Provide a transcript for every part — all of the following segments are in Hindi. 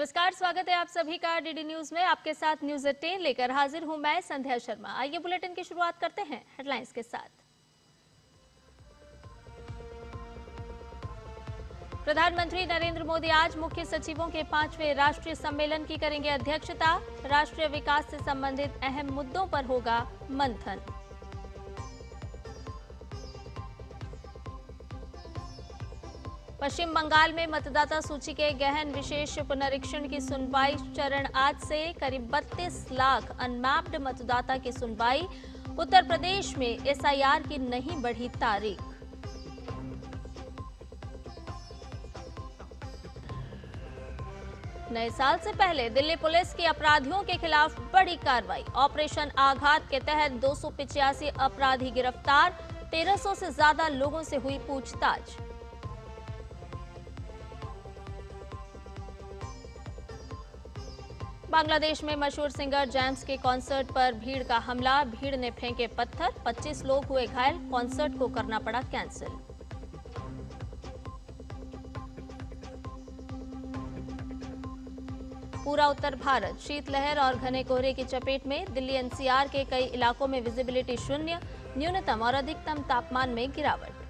नमस्कार, स्वागत है आप सभी का डीडी न्यूज में। आपके साथ न्यूज 18 लेकर हाजिर हूं मैं संध्या शर्मा। आइए बुलेटिन की शुरुआत करते हैं हेडलाइंस के साथ। प्रधानमंत्री नरेंद्र मोदी आज मुख्य सचिवों के 5वें राष्ट्रीय सम्मेलन की करेंगे अध्यक्षता। राष्ट्रीय विकास से संबंधित अहम मुद्दों पर होगा मंथन। पश्चिम बंगाल में मतदाता सूची के गहन विशेष पुनरीक्षण की सुनवाई चरण आज से। करीब 32 लाख अनमैप्ड मतदाता की सुनवाई। उत्तर प्रदेश में एसआईआर की नहीं बढ़ी तारीख। नए साल से पहले दिल्ली पुलिस की अपराधियों के खिलाफ बड़ी कार्रवाई। ऑपरेशन आघात के तहत 285 अपराधी गिरफ्तार। 1300 से ज्यादा लोगों से हुई पूछताछ। बांग्लादेश में मशहूर सिंगर जेम्स के कॉन्सर्ट पर भीड़ का हमला। भीड़ ने फेंके पत्थर। 25 लोग हुए घायल। कॉन्सर्ट को करना पड़ा कैंसिल। पूरा उत्तर भारत शीतलहर और घने कोहरे की चपेट में। दिल्ली एनसीआर के कई इलाकों में विजिबिलिटी शून्य। न्यूनतम और अधिकतम तापमान में गिरावट।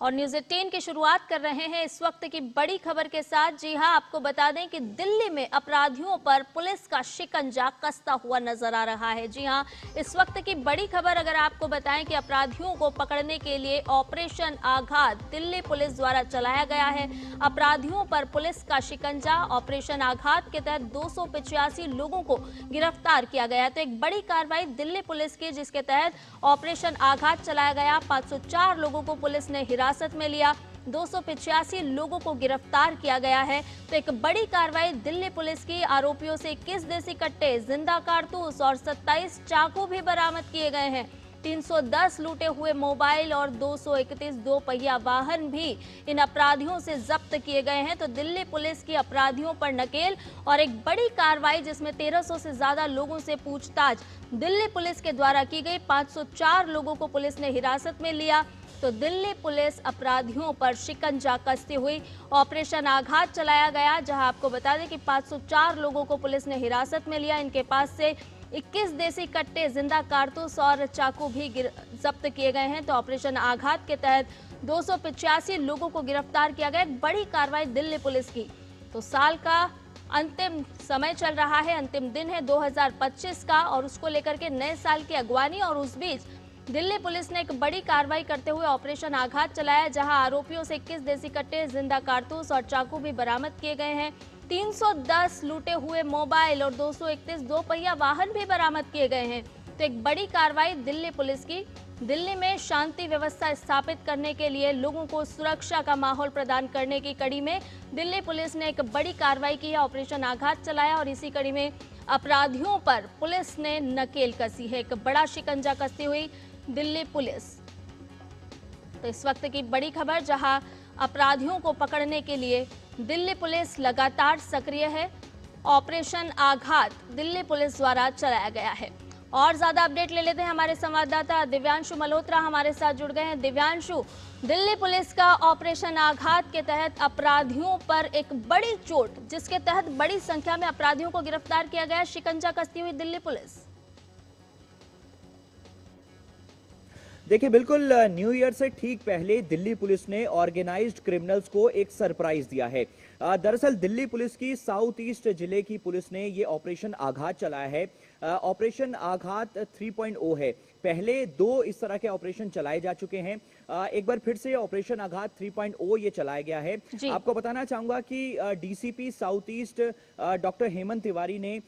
और न्यूज 18 की शुरुआत कर रहे हैं इस वक्त की बड़ी खबर के साथ। जी हां, आपको बता दें कि दिल्ली में अपराधियों पर पुलिस का शिकंजा कसता हुआ नजर आ रहा है। जी हां, इस वक्त की बड़ी खबर अगर आपको बताएं कि अपराधियों को पकड़ने के लिए ऑपरेशन आघात दिल्ली पुलिस द्वारा चलाया गया है। अपराधियों पर पुलिस का शिकंजा। ऑपरेशन आघात के तहत 285 लोगों को गिरफ्तार किया गया। तो एक बड़ी कार्रवाई दिल्ली पुलिस की, जिसके तहत ऑपरेशन आघात चलाया गया। 504 लोगों को पुलिस ने हिरासत में लिया। 285 लोगों को गिरफ्तार किया गया है। तो एक बड़ी कार्रवाई दिल्ली पुलिस की। आरोपियों से 21 देसी कट्टे, जिंदा कारतूस और 27 चाकू भी बरामद किए गए हैं। 310 लूटे हुए मोबाइल और 231 दो पहिया वाहन भी इन अपराधियों से जब्त किए गए हैं। तो दिल्ली पुलिस की अपराधियों पर नकेल और एक बड़ी कार्रवाई, जिसमें 1300 से ज्यादा लोगों से पूछताछ दिल्ली पुलिस के द्वारा की गई। 504 लोगों को पुलिस ने हिरासत में लिया। तो दिल्ली पुलिस अपराधियों पर शिकंजा कसती हुई ऑपरेशन आघात चलाया गया, जहां आपको बता दें कि 504 लोगों को पुलिस ने हिरासत में लिया। इनके पास से 21 देसी कट्टे, जिंदा कारतूस और चाकू भी जब्त किए गए हैं। तो ऑपरेशन आघात के तहत 285 लोगों को गिरफ्तार किया गया। एक बड़ी कार्रवाई दिल्ली पुलिस की। तो साल का अंतिम समय चल रहा है, अंतिम दिन है 2025 का, और उसको लेकर के नए साल की अगवानी। और उस बीच दिल्ली पुलिस ने एक बड़ी कार्रवाई करते हुए ऑपरेशन आघात चलाया, जहां आरोपियों से 21 देसी कट्टे, जिंदा कारतूस और चाकू भी बरामद किए गए हैं। 310 लूटे हुए मोबाइल और 231 दो पहिया वाहन भी बरामद किए गए हैं। तो एक बड़ी कार्रवाई दिल्ली पुलिस की। दिल्ली में शांति व्यवस्था स्थापित करने के लिए, लोगों को सुरक्षा का माहौल प्रदान करने की कड़ी में दिल्ली पुलिस ने एक बड़ी कार्रवाई की है, ऑपरेशन आघात चलाया। और इसी कड़ी में अपराधियों पर पुलिस ने नकेल कसी है। एक बड़ा शिकंजा कसती हुई दिल्ली पुलिस। तो इस वक्त की बड़ी खबर, जहां अपराधियों को पकड़ने के लिए दिल्ली पुलिस लगातार सक्रिय है। ऑपरेशन आघात दिल्ली पुलिस द्वारा चलाया गया है। और ज्यादा अपडेट ले लेते हैं, हमारे संवाददाता दिव्यांशु मल्होत्रा हमारे साथ जुड़ गए हैं। दिव्यांशु, दिल्ली पुलिस का ऑपरेशन आघात के तहत अपराधियों पर एक बड़ी चोट, जिसके तहत बड़ी संख्या में अपराधियों को गिरफ्तार किया गया। शिकंजा कसती हुई दिल्ली पुलिस। देखिए, बिल्कुल न्यू ईयर से ठीक पहले दिल्ली पुलिस ने ऑर्गेनाइज्ड क्रिमिनल्स को एक सरप्राइज दिया है। दरअसल दिल्ली पुलिस की साउथ ईस्ट जिले की पुलिस ने ये ऑपरेशन आघात चलाया है। ऑपरेशन आघात 3.0 है। पहले 2 इस तरह के ऑपरेशन चलाए जा चुके हैं। एक बार फिर से ऑपरेशन आघात 3.0 ये चलाया गया है। आपको बताना चाहूंगा कि DCP south east doctor Hemant Tiwari ने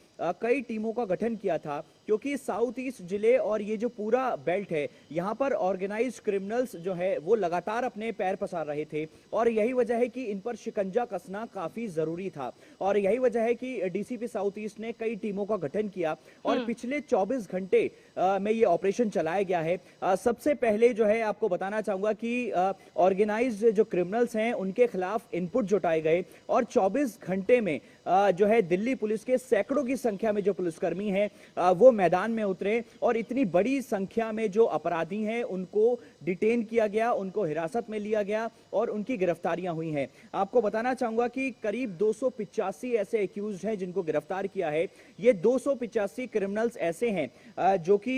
कई टीमों का गठन किया था, क्योंकि साउथ ईस्ट जिले और ये जो पूरा बेल्ट है, यहाँ पर ऑर्गेनाइज्ड क्रिमिनल्स जो है वो लगातार अपने पैर पसार रहे थे। और यही वजह है कि इन पर शिकंजा कसना काफी जरूरी था। और यही वजह है कि डीसीपी साउथ ईस्ट ने कई टीमों का गठन किया और पिछले 24 घंटे में ये ऑपरेशन चलाया गया है। सबसे पहले जो है आपको बताना चाहूंगा कि ऑर्गेनाइज्ड जो क्रिमिनल्स हैं उनके खिलाफ इनपुट जुटाए गए और 24 घंटे में जो है दिल्ली पुलिस के सैकड़ों की संख्या में जो पुलिसकर्मी हैं वो मैदान में उतरे और इतनी बड़ी संख्या में जो अपराधी हैं उनको डिटेन किया गया, उनको हिरासत में लिया गया और उनकी गिरफ्तारियां हुई हैं। आपको बताना चाहूंगा कि करीब 285 ऐसे एक्यूज्ड हैं जिनको गिरफ्तार किया है। ये 285 क्रिमिनल्स ऐसे हैं जो कि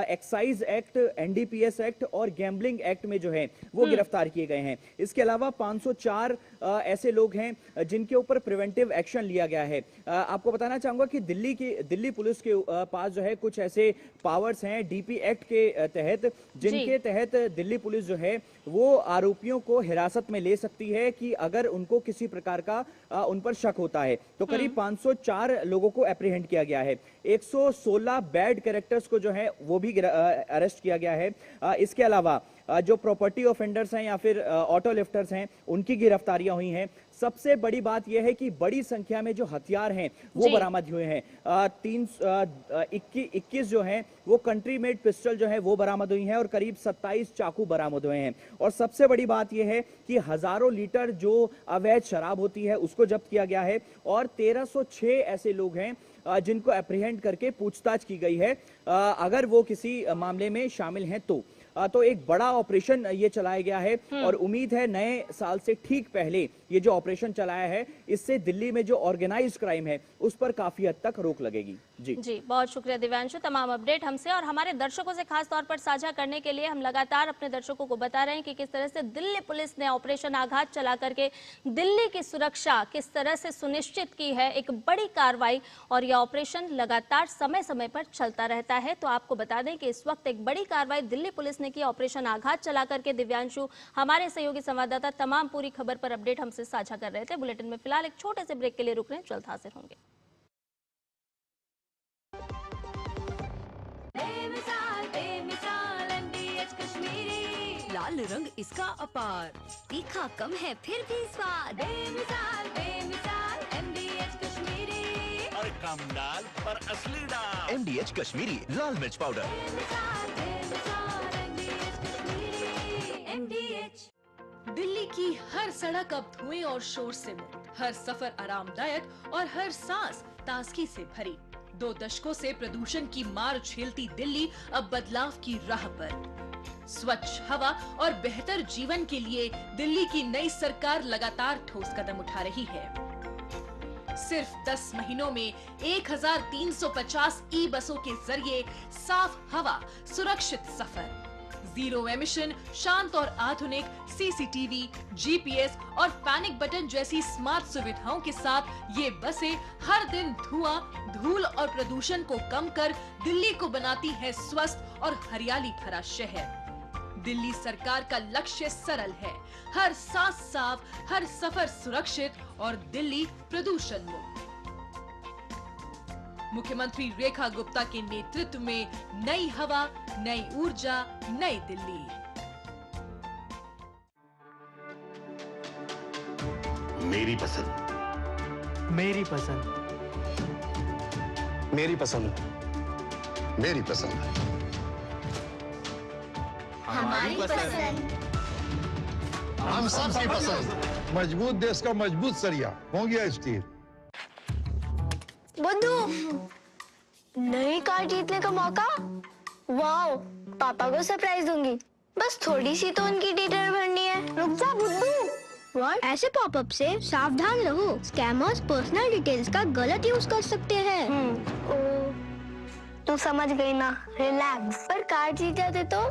एक्साइज एक्ट, एनडीपीएस एक्ट और गैम्बलिंग एक्ट में जो है वो गिरफ्तार किए गए हैं। इसके अलावा 504 ऐसे लोग हैं जिनके ऊपर प्रिवेंटिव एक्शन लिया गया है। आपको बताना चाहूंगा कि दिल्ली पुलिस के पास जो है कुछ ऐसे पावर्स हैं डीपी एक्ट के तहत, जिनके तहत दिल्ली पुलिस जो है वो आरोपियों को हिरासत में ले सकती है कि अगर उनको किसी प्रकार का उन पर शक होता है। तो करीब 504 लोगों को एप्रीहेंड किया गया है। 116 बैड कैरेक्टर्स को जो है वो भी अरेस्ट किया गया है। इसके अलावा जो प्रॉपर्टी ऑफेंडर्स हैं या फिर ऑटो लिफ्टर्स हैं उनकी गिरफ्तारियां हुई हैं। सबसे बड़ी बात यह है कि बड़ी संख्या में जो हथियार हैं वो बरामद हुए हैं। 21 जो हैं वो कंट्री मेड पिस्टल जो है वो बरामद हुई हैं और करीब 27 चाकू बरामद हुए हैं। और सबसे बड़ी बात यह है कि हजारों लीटर जो अवैध शराब होती है उसको जब्त किया गया है और 1306 ऐसे लोग हैं जिनको एप्रीहेंड करके पूछताछ की गई है अगर वो किसी मामले में शामिल हैं तो एक बड़ा ऑपरेशन ये चलाया गया है और उम्मीद है नए साल से ठीक पहले ये जो ऑपरेशन चलाया है इससे दिल्ली में जो ऑर्गेनाइज्ड क्राइम है उस पर काफी हद तक रोक लगेगी। जी बहुत शुक्रिया दिव्यांशु, तमाम अपडेट हमसे और हमारे दर्शकों से खास तौर पर साझा करने के लिए। हम लगातार अपने दर्शकों को बता रहे हैं कि किस तरह से दिल्ली पुलिस ने ऑपरेशन आघात चला करके दिल्ली की सुरक्षा किस तरह से सुनिश्चित की है, एक बड़ी कार्रवाई, और यह ऑपरेशन लगातार समय समय पर चलता रहता है। तो आपको बता दें कि इस वक्त एक बड़ी कार्रवाई दिल्ली पुलिस ने की, ऑपरेशन आघात चला करके। दिव्यांशु हमारे सहयोगी संवाददाता तमाम पूरी खबर पर अपडेट हमसे साझा कर रहे थे। बुलेटिन में फिलहाल एक छोटे से ब्रेक के लिए रुक रहे हैं, जल्द हाजिर होंगे। लाल रंग इसका अपार, तीखा कम है फिर भी स्वाद। बेमिसाल बेमिसाल MDH कश्मीरी, और कम दाल पर असली दाल। MDH कश्मीरी लाल मिर्च पाउडर। बेमिसाल बेमिसाल MDH कश्मीरी। MDH। दिल्ली की हर सड़क अब धुएं और शोर से मुक्त, हर सफर आरामदायक और हर सांस ताजगी से भरी। 2 दशकों से प्रदूषण की मार झेलती दिल्ली अब बदलाव की राह पर। स्वच्छ हवा और बेहतर जीवन के लिए दिल्ली की नई सरकार लगातार ठोस कदम उठा रही है। सिर्फ 10 महीनों में 1350 ई बसों के जरिए साफ हवा, सुरक्षित सफर, जीरो एमिशन, शांत और आधुनिक CCTV, GPS और पैनिक बटन जैसी स्मार्ट सुविधाओं के साथ ये बसें हर दिन धुआं, धूल और प्रदूषण को कम कर दिल्ली को बनाती है स्वस्थ और हरियाली भरा शहर। दिल्ली सरकार का लक्ष्य सरल है, हर सांस साफ, हर सफर सुरक्षित और दिल्ली प्रदूषण मुक्त। मुख्यमंत्री रेखा गुप्ता के नेतृत्व में नई हवा, नई ऊर्जा, नई दिल्ली। मेरी पसंद, मेरी पसंद, मेरी पसंद, मेरी पसंद, हमारी पसंद, हम सबकी पसंद। मजबूत देश का मजबूत सरिया हो गया स्टील। बुद्धू, नई कार जीतने का मौका। वाओ, पापा को सरप्राइज दूंगी। बस थोड़ी सी तो उनकी डिटेल भरनी है। रुक जा बुद्धू। व्हाट? ऐसे पॉपअप से सावधान रहो, स्कैमर्स पर्सनल डिटेल्स का गलत यूज कर सकते हैं। ओ, तू समझ गई ना, रिलैक्स। पर कार जीत जाते तो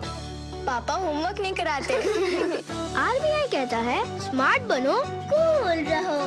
पापा होमवर्क नहीं कराते। RBI कहता है स्मार्ट बनो, कूल रहो।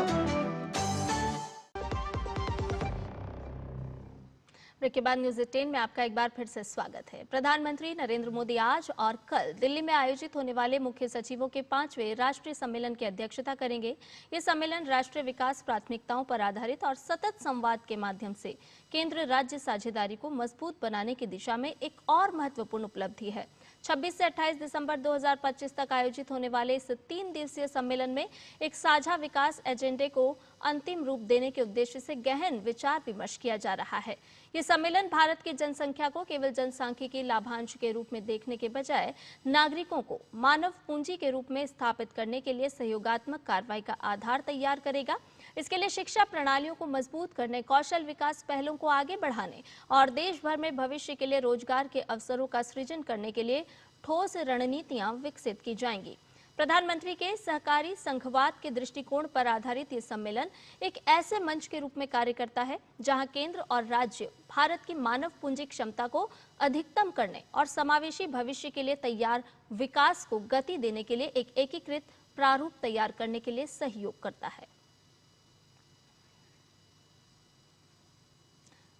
ब्रेक के बाद न्यूज 18 में आपका एक बार फिर से स्वागत है। प्रधानमंत्री नरेंद्र मोदी आज और कल दिल्ली में आयोजित होने वाले मुख्य सचिवों के 5वें राष्ट्रीय सम्मेलन की अध्यक्षता करेंगे। ये सम्मेलन राष्ट्रीय विकास प्राथमिकताओं पर आधारित और सतत संवाद के माध्यम से केंद्र राज्य साझेदारी को मजबूत बनाने की दिशा में एक और महत्वपूर्ण उपलब्धि है। 26 से 28 दिसंबर 2025 तक आयोजित होने वाले इस 3 दिवसीय सम्मेलन में एक साझा विकास एजेंडे को अंतिम रूप देने के उद्देश्य से गहन विचार विमर्श किया जा रहा है। ये सम्मेलन भारत की जनसंख्या को केवल जनसांख्यिकी लाभांश के रूप में देखने के बजाय नागरिकों को मानव पूंजी के रूप में स्थापित करने के लिए सहयोगात्मक कार्रवाई का आधार तैयार करेगा। इसके लिए शिक्षा प्रणालियों को मजबूत करने, कौशल विकास पहलों को आगे बढ़ाने और देश भर में भविष्य के लिए रोजगार के अवसरों का सृजन करने के लिए ठोस रणनीतियां विकसित की जाएंगी। प्रधानमंत्री के सहकारी संघवाद के दृष्टिकोण पर आधारित ये सम्मेलन एक ऐसे मंच के रूप में कार्य करता है जहां केंद्र और राज्य भारत की मानव पूंजी क्षमता को अधिकतम करने और समावेशी भविष्य के लिए तैयार विकास को गति देने के लिए एक एकीकृत प्रारूप तैयार करने के लिए सहयोग करता है।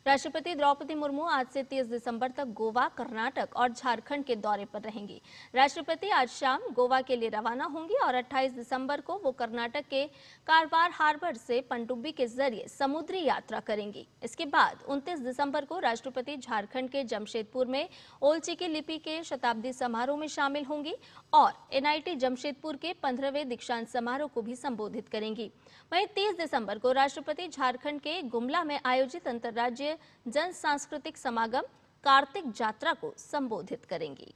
राष्ट्रपति द्रौपदी मुर्मू आज से 30 दिसंबर तक गोवा, कर्नाटक और झारखंड के दौरे पर रहेंगी। राष्ट्रपति आज शाम गोवा के लिए रवाना होंगी और 28 दिसंबर को वो कर्नाटक के कारवार हार्बर से पनडुब्बी के जरिए समुद्री यात्रा करेंगी। इसके बाद 29 दिसंबर को राष्ट्रपति झारखंड के जमशेदपुर में ओलचिकी लिपि के शताब्दी समारोह में शामिल होंगी और NIT जमशेदपुर के 15वें दीक्षांत समारोह को भी संबोधित करेंगी। वहीं 30 दिसंबर को राष्ट्रपति झारखंड के गुमला में आयोजित अंतर्राज्यीय जन सांस्कृतिक समागम कार्तिक यात्रा को संबोधित करेंगी।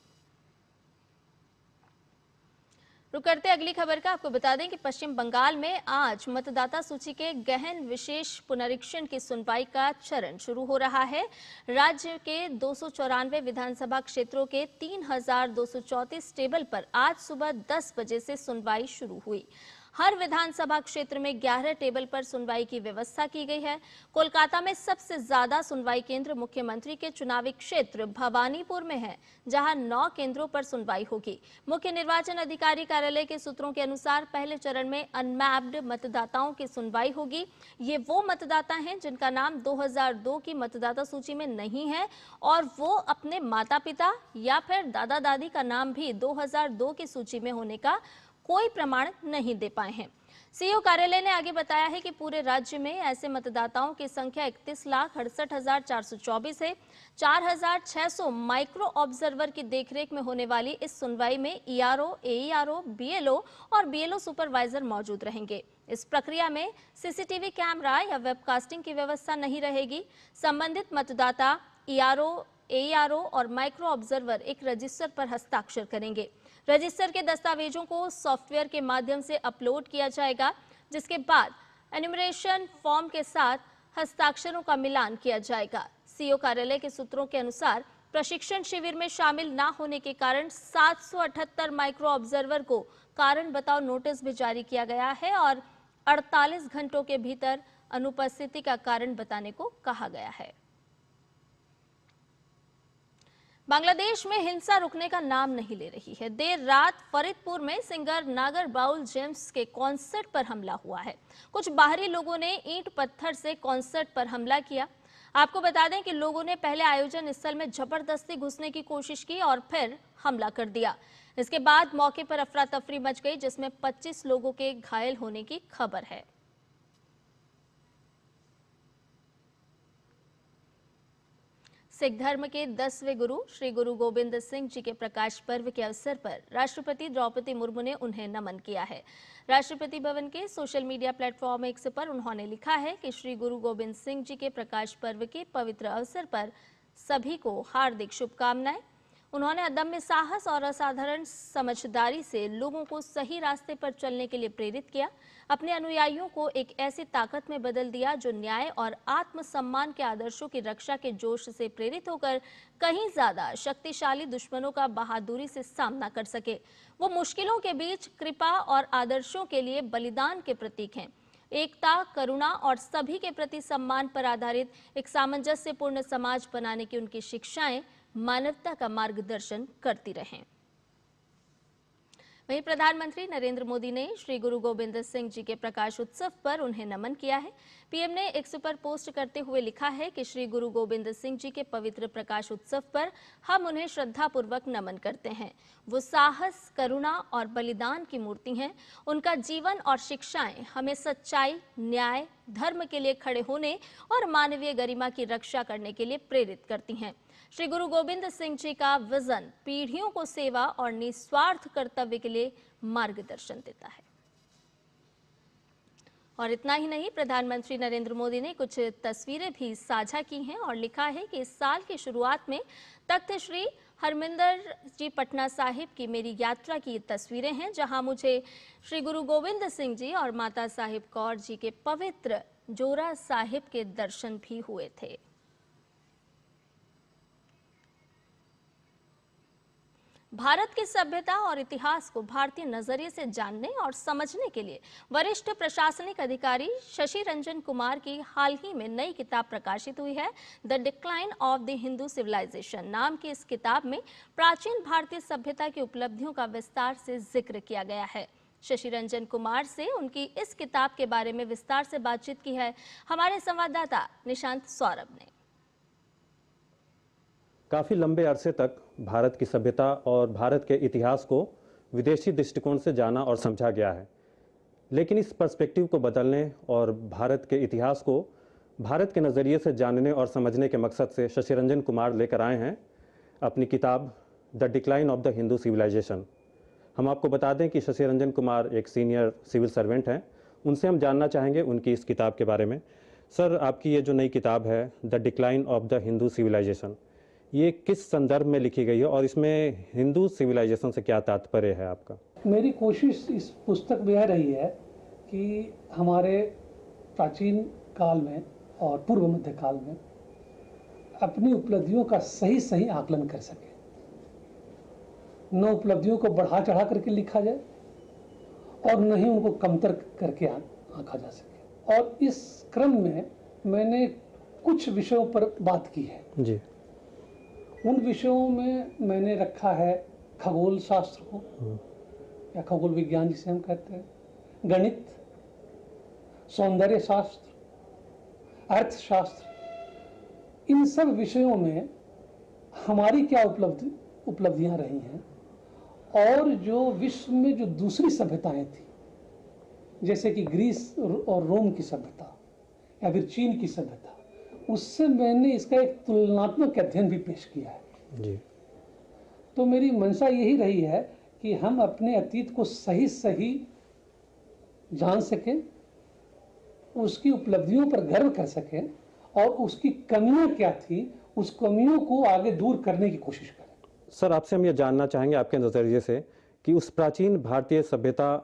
रुक करते अगली खबर का, आपको बता दें कि पश्चिम बंगाल में आज मतदाता सूची के गहन विशेष पुनरीक्षण की सुनवाई का चरण शुरू हो रहा है। राज्य के 294 विधानसभा क्षेत्रों के 3234 टेबल पर आज सुबह 10 बजे से सुनवाई शुरू हुई। हर विधानसभा क्षेत्र में 11 टेबल पर सुनवाई की व्यवस्था की गई है। कोलकाता में सबसे ज्यादा सुनवाई केंद्र मुख्यमंत्री के चुनावी क्षेत्र भवानीपुर में है, जहां 9 केंद्रों पर सुनवाई होगी। मुख्य निर्वाचन अधिकारी कार्यालय के सूत्रों के अनुसार पहले चरण में अनमैप्ड मतदाताओं की सुनवाई होगी। ये वो मतदाता हैं जिनका नाम 2002 की मतदाता सूची में नहीं है और वो अपने माता पिता या फिर दादा दादी का नाम भी 2002 की सूची में होने का कोई प्रमाण नहीं दे पाए हैं। सीईओ कार्यालय ने आगे बताया है कि पूरे राज्य में ऐसे मतदाताओं की संख्या 31,68,424 है। 4,600 माइक्रो ऑब्जर्वर की देखरेख में होने वाली इस सुनवाई में ERO, AERO, BLO और BLO सुपरवाइजर मौजूद रहेंगे। इस प्रक्रिया में CCTV कैमरा या वेबकास्टिंग की व्यवस्था नहीं रहेगी। संबंधित मतदाता ERO, AERO और माइक्रो ऑब्जर्वर एक रजिस्टर पर हस्ताक्षर करेंगे। रजिस्टर के दस्तावेजों को सॉफ्टवेयर के माध्यम से अपलोड किया जाएगा, जिसके बाद एन्यूमरेशन फॉर्म के साथ हस्ताक्षरों का मिलान किया जाएगा। सीईओ कार्यालय के सूत्रों के अनुसार प्रशिक्षण शिविर में शामिल न होने के कारण 778 माइक्रो ऑब्जर्वर को कारण बताओ नोटिस भी जारी किया गया है और 48 घंटों के भीतर अनुपस्थिति का कारण बताने को कहा गया है। बांग्लादेश में हिंसा रुकने का नाम नहीं ले रही है। देर रात फरीदपुर में सिंगर नागर बाउल जेम्स के कॉन्सर्ट पर हमला हुआ है। कुछ बाहरी लोगों ने ईंट पत्थर से कॉन्सर्ट पर हमला किया। आपको बता दें कि लोगों ने पहले आयोजन स्थल में जबरदस्ती घुसने की कोशिश की और फिर हमला कर दिया। इसके बाद मौके पर अफरा तफरी मच गई, जिसमें 25 लोगों के घायल होने की खबर है। सिख धर्म के 10वें गुरु श्री गुरु गोविंद सिंह जी के प्रकाश पर्व के अवसर पर राष्ट्रपति द्रौपदी मुर्मू ने उन्हें नमन किया है। राष्ट्रपति भवन के सोशल मीडिया प्लेटफॉर्म X पर उन्होंने लिखा है कि श्री गुरु गोविंद सिंह जी के प्रकाश पर्व के पवित्र अवसर पर सभी को हार्दिक शुभकामनाएं। उन्होंने अदम्य साहस और असाधारण समझदारी से लोगों को सही रास्ते पर चलने के लिए प्रेरित किया। अपने अनुयायियों को एक ऐसी ताकत में बदल दिया जो न्याय और आत्मसम्मान के आदर्शों की रक्षा के जोश से प्रेरित होकर कहीं ज्यादा शक्तिशाली दुश्मनों का बहादुरी से सामना कर सके। वो मुश्किलों के बीच कृपा और आदर्शों के लिए बलिदान के प्रतीक हैं। एकता, करुणा और सभी के प्रति सम्मान पर आधारित एक सामंजस्यपूर्ण समाज बनाने की उनकी शिक्षाएं मानवता का मार्गदर्शन करती रहें। वहीं प्रधानमंत्री नरेंद्र मोदी ने श्री गुरु गोविंद सिंह जी के प्रकाश उत्सव पर उन्हें नमन किया है। पीएम ने X पर पोस्ट करते हुए लिखा है कि श्री गुरु गोविंद सिंह जी के पवित्र प्रकाश उत्सव पर हम उन्हें श्रद्धापूर्वक नमन करते हैं। वो साहस, करुणा और बलिदान की मूर्ति हैं। उनका जीवन और शिक्षाएं हमें सच्चाई, न्याय, धर्म के लिए खड़े होने और मानवीय गरिमा की रक्षा करने के लिए प्रेरित करती हैं। श्री गुरु गोविंद सिंह जी का विजन पीढ़ियों को सेवा और निस्वार्थ कर्तव्य के लिए मार्गदर्शन देता है। और इतना ही नहीं, प्रधानमंत्री नरेंद्र मोदी ने कुछ तस्वीरें भी साझा की हैं और लिखा है कि इस साल की शुरुआत में तख्त श्री हरमिंदर जी पटना साहिब की मेरी यात्रा की तस्वीरें हैं, जहां मुझे श्री गुरु गोविंद सिंह जी और माता साहिब कौर जी के पवित्र जोरा साहिब के दर्शन भी हुए थे। भारत की सभ्यता और इतिहास को भारतीय नजरिए से जानने और समझने के लिए वरिष्ठ प्रशासनिक अधिकारी शशि रंजन कुमार की हाल ही में नई किताब प्रकाशित हुई है। The decline of the Hindu civilisation नाम की इस किताब में प्राचीन भारतीय सभ्यता की उपलब्धियों का विस्तार से जिक्र किया गया है। शशि रंजन कुमार से उनकी इस किताब के बारे में विस्तार से बातचीत की है हमारे संवाददाता निशांत सौरभ ने। काफ़ी लंबे अरसे तक भारत की सभ्यता और भारत के इतिहास को विदेशी दृष्टिकोण से जाना और समझा गया है, लेकिन इस पर्सपेक्टिव को बदलने और भारत के इतिहास को भारत के नज़रिए से जानने और समझने के मकसद से शशि रंजन कुमार लेकर आए हैं अपनी किताब the decline of the Hindu civilisation. हम आपको बता दें कि शशि रंजन कुमार एक सीनियर सिविल सर्वेंट हैं। उनसे हम जानना चाहेंगे उनकी इस किताब के बारे में। सर, आपकी ये जो नई किताब है the decline of the Hindu civilisation, ये किस संदर्भ में लिखी गई है और इसमें हिंदू सिविलाइजेशन से क्या तात्पर्य है आपका? मेरी कोशिश इस पुस्तक में यह रही है कि हमारे प्राचीन काल में और पूर्व मध्य काल में अपनी उपलब्धियों का सही आकलन कर सके। न उपलब्धियों को बढ़ा चढ़ा करके लिखा जाए और न ही उनको कमतर करके आंका जा सके। और इस क्रम में मैंने कुछ विषयों पर बात की है जी। उन विषयों में मैंने रखा है खगोल शास्त्र को या खगोल विज्ञान जिसे हम कहते हैं, गणित, सौंदर्य शास्त्र, अर्थशास्त्र, इन सब विषयों में हमारी क्या उपलब्धियां रही हैं और जो विश्व में जो दूसरी सभ्यताएं थी, जैसे कि ग्रीस और रोम की सभ्यता या फिर चीन की सभ्यता, उससे मैंने इसका एक तुलनात्मक अध्ययन भी पेश किया है जी। तो मेरी मंशा यही रही है कि हम अपने अतीत को सही जान सकें, उसकी उपलब्धियों पर गर्व कर सकें और उसकी कमियां क्या थी, उस कमियों को आगे दूर करने की कोशिश करें। सर, आपसे हम ये जानना चाहेंगे आपके नज़रिए से कि उस प्राचीन भारतीय सभ्यता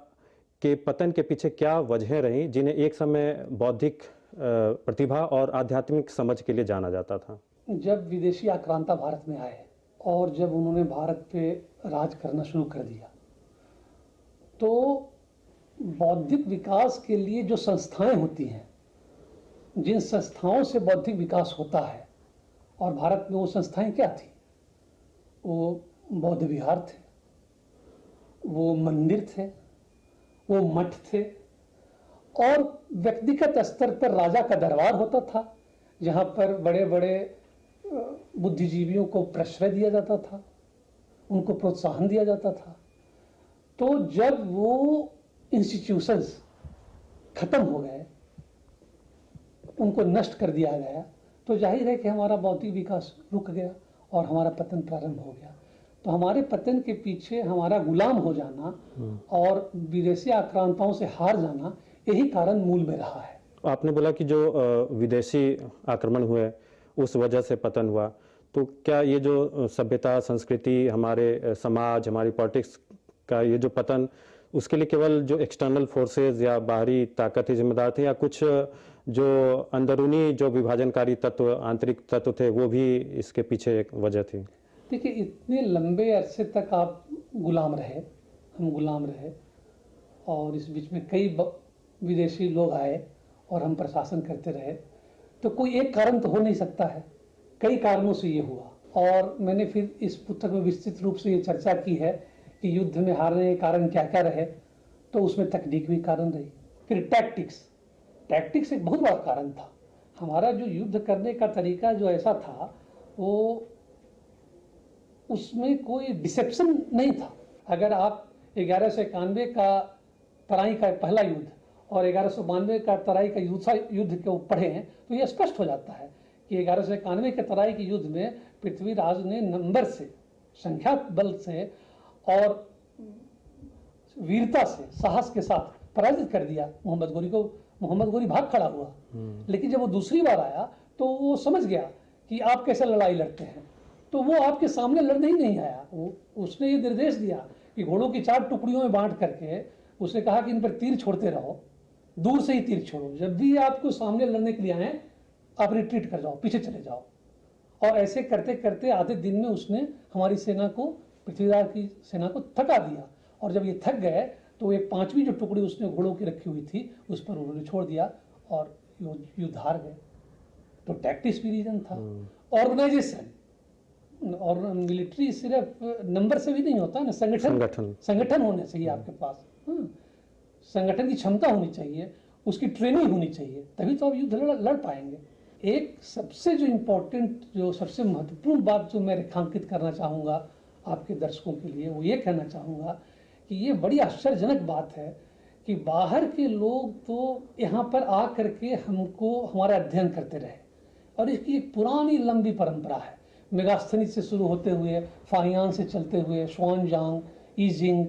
के पतन के पीछे क्या वजहें रहीं जिन्हें एक समय बौद्धिक प्रतिभा और आध्यात्मिक समझ के लिए जाना जाता था। जब विदेशी आक्रांता भारत में आए और जब उन्होंने भारत पे राज करना शुरू कर दिया, तो बौद्धिक विकास के लिए जो संस्थाएं होती हैं, जिन संस्थाओं से बौद्धिक विकास होता है, और भारत में वो संस्थाएं क्या थी? वो बौद्ध विहार थे, वो मंदिर थे, वो मठ थे, और व्यक्तिगत स्तर पर राजा का दरबार होता था जहाँ पर बड़े बड़े बुद्धिजीवियों को प्रश्रय दिया जाता था, उनको प्रोत्साहन दिया जाता था। तो जब वो इंस्टीट्यूशंस खत्म हो गए, उनको नष्ट कर दिया गया, तो जाहिर है कि हमारा बौद्धिक विकास रुक गया और हमारा पतन प्रारंभ हो गया। तो हमारे पतन के पीछे हमारा गुलाम हो जाना और विदेशी आक्रांताओं से हार जाना, यही कारण मूल में रहा है। आपने बोला कि जो विदेशी आक्रमण हुए उस वजह से पतन हुआ, तो क्या ये जो सभ्यता, संस्कृति, हमारे समाज, हमारी पॉलिटिक्स का ये जो पतन, उसके लिए केवल जो एक्सटर्नल फोर्सेस या बाहरी ताकत ही जिम्मेदार थे, या कुछ जो अंदरूनी जो विभाजनकारी तत्व, आंतरिक तत्व थे, वो भी इसके पीछे एक वजह थी? देखिए, इतने लंबे अरसे तक आप गुलाम रहे, हम गुलाम रहे, और इस बीच में कई विदेशी लोग आए और हम प्रशासन करते रहे, तो कोई एक कारण तो हो नहीं सकता है, कई कारणों से ये हुआ। और मैंने फिर इस पुस्तक में विस्तृत रूप से ये चर्चा की है कि युद्ध में हारने के कारण क्या क्या रहे, तो उसमें तकनीक भी कारण रही। फिर टैक्टिक्स एक बहुत बड़ा कारण था। हमारा जो युद्ध करने का तरीका जो ऐसा था, वो उसमें कोई डिसेप्शन नहीं था। अगर आप 1191 का तराई का पहला युद्ध और 1192 का तराई का युद्ध के पढ़ें तो यह स्पष्ट हो जाता है कि 1191 के तराई के युद्ध में पृथ्वीराज ने नंबर से, संख्या बल से और वीरता से, साहस के साथ पराजित कर दिया मोहम्मद गोरी को, मोहम्मद गोरी भाग खड़ा हुआ, लेकिन जब वो दूसरी बार आया तो वो समझ गया कि आप कैसे लड़ाई लड़ते हैं, तो वो आपके सामने लड़ने ही नहीं आया। उसने ये निर्देश दिया कि घोड़ों की 4 टुकड़ियों में बांट करके उसने कहा कि इन पर तीर छोड़ते रहो, दूर से ही तीर छोड़ो, जब भी आपको सामने लड़ने के लिए आए आप रिट्रीट कर जाओ, पीछे चले जाओ। और ऐसे करते करते आधे दिन में उसने हमारी सेना को, पृथ्वीराज की सेना को थका दिया। और जब ये थक गए तो एक 5वीं जो टुकड़ी उसने घोड़ों की रखी हुई थी उस पर उन्होंने छोड़ दिया और युद्ध हार गए। तो टैक्टिक्स भी रीजन था, ऑर्गेनाइजेशन। और मिलिट्री सिर्फ नंबर से भी नहीं होता ना, संगठन होने चाहिए आपके पास। संगठन की क्षमता होनी चाहिए, उसकी ट्रेनिंग होनी चाहिए, तभी तो आप युद्ध लड़ पाएंगे। एक सबसे जो इम्पोर्टेंट, जो सबसे महत्वपूर्ण बात जो मैं रेखांकित करना चाहूँगा आपके दर्शकों के लिए, वो ये कहना चाहूँगा कि ये बड़ी आश्चर्यजनक बात है कि बाहर के लोग तो यहाँ पर आ करके हमको हमारा अध्ययन करते रहे, और इसकी एक पुरानी लंबी परंपरा है। मेगास्थनीज से शुरू होते हुए, फाहियान से चलते हुए, शुआनजांग, ईजिंग,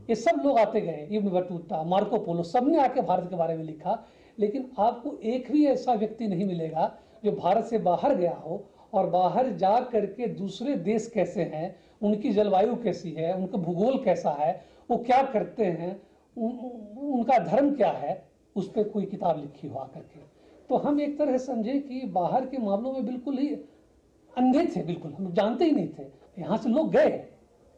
ये सब लोग आते गए, इब्न बटूता, मार्को पोलो, सब ने आके भारत के बारे में लिखा। लेकिन आपको एक भी ऐसा व्यक्ति नहीं मिलेगा जो भारत से बाहर गया हो और बाहर जा करके दूसरे देश कैसे हैं, उनकी जलवायु कैसी है, उनका भूगोल कैसा है, वो क्या करते हैं, उनका धर्म क्या है, उस पर कोई किताब लिखी हो आकर के। तो हम एक तरह समझे कि बाहर के मामलों में बिल्कुल ही अंधे थे, बिल्कुल हम जानते ही नहीं थे। यहाँ से लोग गए,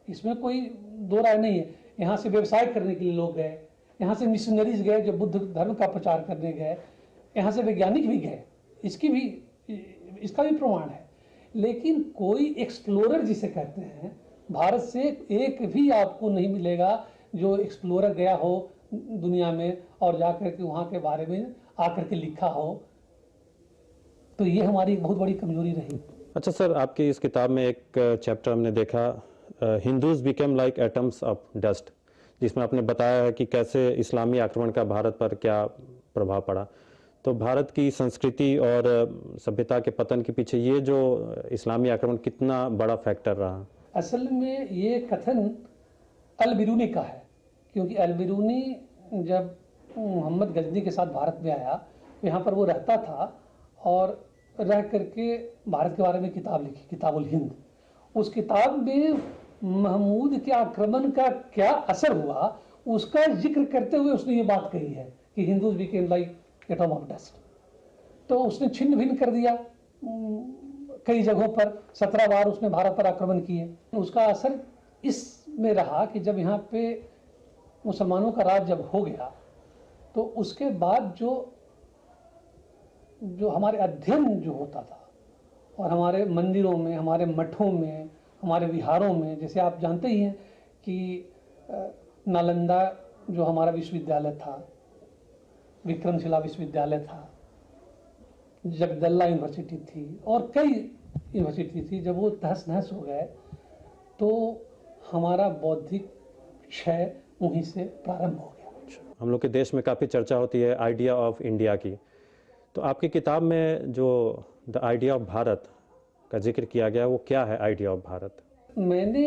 इसमें कोई दो राय नहीं है। यहाँ से व्यवसाय करने के लिए लोग गए, यहाँ से मिशनरीज गए जो बुद्ध धर्म का प्रचार करने गए, यहाँ से वैज्ञानिक भी गए, इसका भी प्रमाण है। लेकिन कोई एक्सप्लोरर जिसे कहते हैं, भारत से एक भी आपको नहीं मिलेगा जो एक्सप्लोरर गया हो दुनिया में और जाकर के वहाँ के बारे में आकर के लिखा हो। तो ये हमारी बहुत बड़ी कमजोरी रही। अच्छा सर, आपकी इस किताब में एक चैप्टर हमने देखा, Hindus became like atoms of dust, जिसमें आपने बताया है कि कैसे इस्लामी आक्रमण का भारत पर क्या प्रभाव पड़ा। तो भारत की संस्कृति और सभ्यता के पतन के पीछे ये जो इस्लामी आक्रमण कितना बड़ा फैक्टर रहा? असल में ये कथन अल-बिरूनी का है, क्योंकि अल-बिरूनी जब मोहम्मद गजनी के साथ भारत में आया, यहाँ पर वो रहता था और रह करके भारत के बारे में किताब लिखी, किताबुल हिंद। उस किताब में महमूद के आक्रमण का क्या असर हुआ उसका जिक्र करते हुए उसने ये बात कही है कि Hindus became like atom of dust. तो उसने छिन्न भिन्न कर दिया कई जगहों पर, 17 बार उसने भारत पर आक्रमण किए। उसका असर इसमें रहा कि जब यहाँ पे मुसलमानों का राज जब हो गया तो उसके बाद जो हमारे अध्ययन जो होता था और हमारे मंदिरों में, हमारे मठों में, हमारे विहारों में, जैसे आप जानते ही हैं कि नालंदा जो हमारा विश्वविद्यालय था, विक्रमशिला विश्वविद्यालय था, जगदल्ला यूनिवर्सिटी थी और कई यूनिवर्सिटी थी, जब वो तहस नहस हो गए तो हमारा बौद्धिक क्षय वहीं से प्रारंभ हो गया। हम लोग के देश में काफ़ी चर्चा होती है आइडिया ऑफ इंडिया की, तो आपकी किताब में जो द आइडिया ऑफ भारत का जिक्र किया गया वो क्या है आइडिया ऑफ भारत? मैंने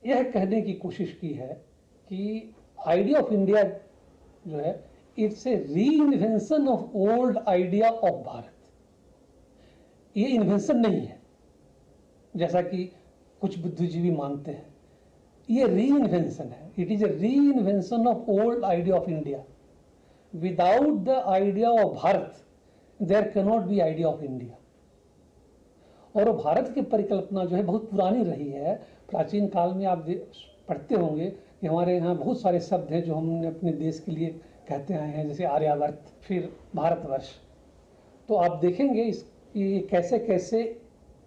यह कहने की कोशिश की है कि आइडिया ऑफ इंडिया जो है, it's a reinvention of old idea of Bharat. ये इन्वेंशन नहीं है जैसा कि कुछ बुद्धिजीवी मानते हैं, ये रीइन्वेंशन है। It is a reinvention of old idea of India. Without the idea of Bharat there can not be idea of India. और भारत की परिकल्पना जो है बहुत पुरानी रही है। प्राचीन काल में आप पढ़ते होंगे कि हमारे यहाँ बहुत सारे शब्द हैं जो हमने अपने देश के लिए कहते आए हैं, जैसे आर्यावर्त, फिर भारतवर्ष। तो आप देखेंगे कि कैसे कैसे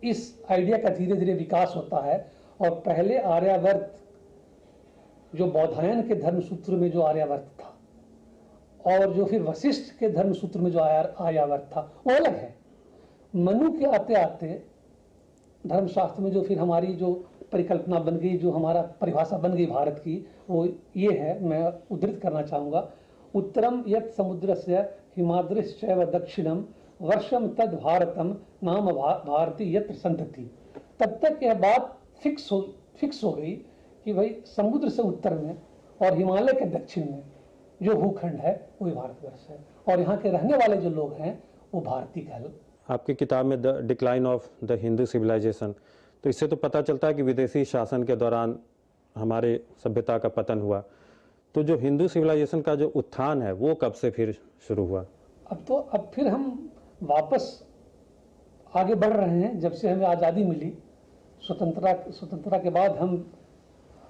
इस आइडिया का धीरे धीरे विकास होता है। और पहले आर्यावर्त जो बौधायन के धर्मसूत्र में जो आर्यावर्त था और जो फिर वशिष्ठ के धर्मसूत्र में जो आर्यावर्त था वो अलग है। मनु के आते आते धर्मशास्त्र में जो फिर हमारी जो परिकल्पना बन गई, जो हमारा परिभाषा बन गई भारत की, वो ये है, मैं उद्धृत करना चाहूँगा, उत्तरम यत् समुद्रस्य हिमाद्रिश्चैव दक्षिणम वर्षम तद भारतम नाम भारती यत्र संतति। तब तक यह बात फिक्स हो गई कि भाई समुद्र से उत्तर में और हिमालय के दक्षिण में जो भूखंड है वही भारतवर्ष है, और यहाँ के रहने वाले जो लोग हैं वो भारतीय कहलाते हैं। आपकी किताब में the decline of the Hindu civilisation, तो इससे तो पता चलता है कि विदेशी शासन के दौरान हमारे सभ्यता का पतन हुआ। तो जो हिंदू सिविलाइजेशन का जो उत्थान है वो कब से फिर शुरू हुआ? अब फिर हम वापस आगे बढ़ रहे हैं। जब से हमें आज़ादी मिली, स्वतंत्रता के बाद हम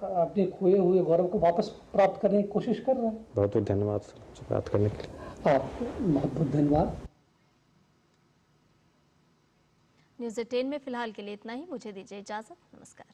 अपने खोए हुए गौरव को वापस प्राप्त करने की कोशिश कर रहे हैं। बहुत बहुत धन्यवाद सर बात करने के लिए। आपको बहुत बहुत धन्यवाद। न्यूज़ 18 में फिलहाल के लिए इतना ही। मुझे दीजिए इजाजत। नमस्कार।